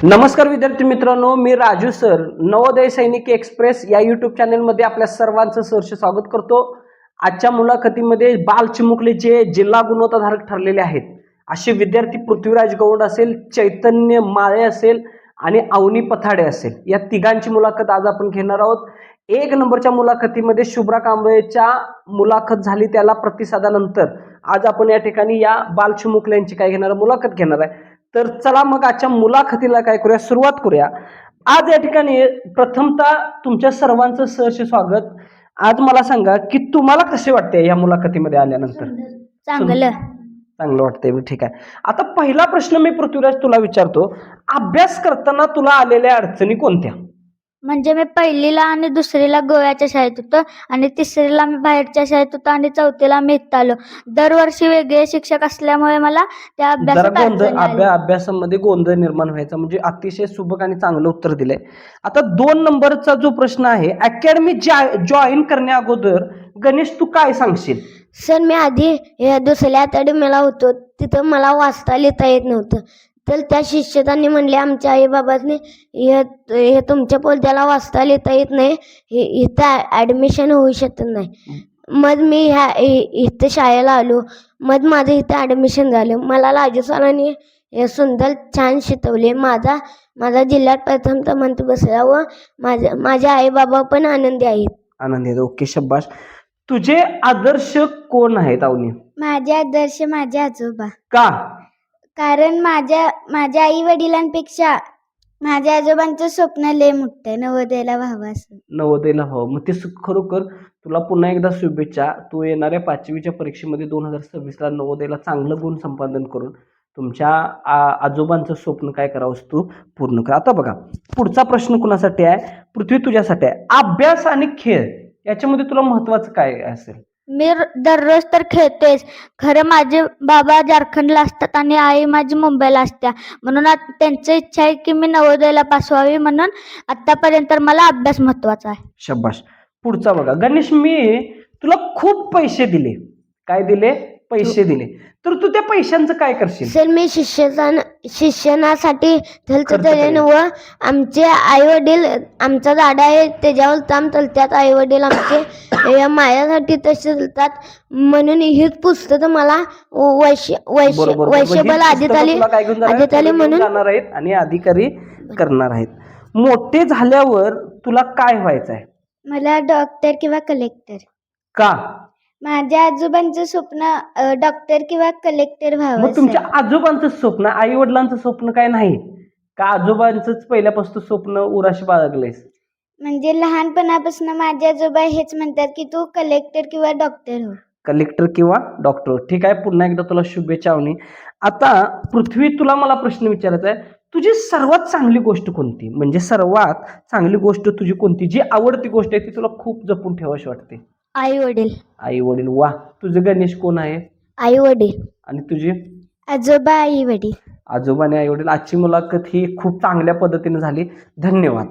नमस्कार विद्यार्थी मित्रांनो, मी राजू सर नवोदय सैनिक एक्सप्रेस या यूट्यूब चॅनलमध्ये आपल्या सर्वांचं सहर्ष स्वागत करतो। आजच्या मुलाखतीमध्ये बाल चिमुकलीचे जिल्हा गुणवत्ताधारक ठरलेले आहेत असे विद्यार्थी पृथ्वीराज गौड असेल, चैतन्य माळे असेल आणि अवनी पथाडे असेल, या तिघांची मुलाखत आज आपण घेणार आहोत। एक नंबरच्या मुलाखतीमध्ये शुभ्रा कांबळेच्या मुलाखत झाली, त्याला प्रतिसादानंतर आज आपण या ठिकाणी या बाल चिमुकल्यांची काय घेणार मुलाखत घेणार आहे। तर चला मग आजच्या मुलाखतीला काय करूया, सुरुवात करूया। आज या ठिकाणी प्रथमतः तुमच्या सर्वांचं सहर्ष स्वागत। आज मला सांगा की तुम्हाला कसे वाटते या मुलाखतीमध्ये आल्यानंतर? चांगलं वाटतंय, ठीक आहे। आता पहिला प्रश्न मी पृथ्वीराज तुला विचारतो, अभ्यास करताना तुला आलेल्या अडचणी कोणत्या? म्हणजे मी पहिलीला आणि दुसरीला गोव्याच्या शाळेत होतो आणि तिसरीला मी बाहेरच्या शाळेत होतो आणि चौथीला मी इथं आलो। दरवर्षी वेगळे शिक्षक असल्यामुळे मला त्या अभ्यासामध्ये गोंधळ निर्माण व्हायचा, म्हणजे अतिशय सुबक आणि चांगलं उत्तर दिलंय। आता 2 नंबरचा जो प्रश्न आहे, अकॅडमी जॉईन करण्या अगोदर गणेश तू काय सांगशील? सर, मी आधी दुसऱ्या अकॅडमीला होतो, तिथं मला वाचता लिहिता येत नव्हतं। तर त्या शिक्षकांनी म्हणले आमच्या आई बाबांनी हे तुमच्या पोरग्याला वाचता लिहिता येत नाही, इथं ॲडमिशन होऊ शकत नाही। मग मी इथं शाळेला आलो, मग माझं इथं ॲडमिशन झालं। मला राजू सरांनी सुंदर छान शिकवले। माझा जिल्ह्यात प्रथम क्रमांक बसला व माझे आई बाबा पण आनंदी आहेत। ओके, शब्बाश। तुझे आदर्श कोण आहेत अवनी? माझे आदर्श माझे आजोबा। का? कारण माझ्या आई वडिलांपेक्षा माझ्या आजोबांचं स्वप्न लय मोठं, नवोदयला व्हावं असं। नवोदयला व्हावं, मग ते खरोखर तुला पुन्हा एकदा शुभेच्छा। तू येणाऱ्या 5वीच्या परीक्षेमध्ये 2026ला नवोदयला चांगलं गुण संपादन करून तुमच्या आजोबांचं स्वप्न काय करावंस तू पूर्ण कर। आता बघा, पुढचा प्रश्न कुणासाठी आहे? पृथ्वी, तुझ्यासाठी आहे। अभ्यास आणि खेळ याच्यामध्ये तुला महत्वाचं काय असेल? मी दररोज तर खेळतेच, खरं माझे बाबा झारखंडला असतात आणि आई माझी मुंबईला असत्या, म्हणून त्यांची इच्छा आहे की मी नवोदयला पास व्हावी, म्हणून आतापर्यंत मला अभ्यास महत्वाचा आहे। शब्बाश। पुढचा बघा, गणेश, मी तुला खूप पैसे दिले, काय दिले? पैसे दिले, तर तू त्या पैशांचं काय करशील? सर, मी शिक्षणासाठी व आमचे आई वडील, आमचा दादा आहे त्याच्यावर काम चालतात, आई वडील आमचे माझ्यासाठी तसे चालतात, म्हणून ही पुस्तकं मला वैश्यबल अधिकारी म्हणून जाणार आहेत आणि अधिकारी करणार आहेत। मोठे झाल्यावर तुला काय व्हायचं आहे? मला डॉक्टर किंवा कलेक्टर। का? माझ्या आजोबांचं स्वप्न डॉक्टर किंवा कलेक्टर व्हावं। मग तुमच्या आजोबांचं स्वप्न, आई वडिलांचं स्वप्न काय नाही का? आजोबांचंच पहिल्यापासून स्वप्न उराशी बाळगलंयस? म्हणजे लहानपणापासून माझे आजोबा हेच म्हणतात की तू कलेक्टर किंवा डॉक्टर हो। कलेक्टर किंवा डॉक्टर, ठीक आहे। पुन्हा एकदा तुला शुभेच्छा अवनी। आता पृथ्वी, तुला मला प्रश्न विचारायचा आहे, तुझी सर्वात चांगली गोष्ट कोणती? म्हणजे सर्वात चांगली गोष्ट तुझी कोणती, जी आवडती गोष्ट आहे ती तुला खूप जपून ठेवावीशी वाटते? आई वडील। आई वडील, वा। तुझे गणेश कोण आहे? आई वडील। आणि तुझे? आजोबा, आई वडील। आजोबा आणि आई वडील। आजची मुलाखत ही खूप चांगल्या पद्धतीने झाली, धन्यवाद।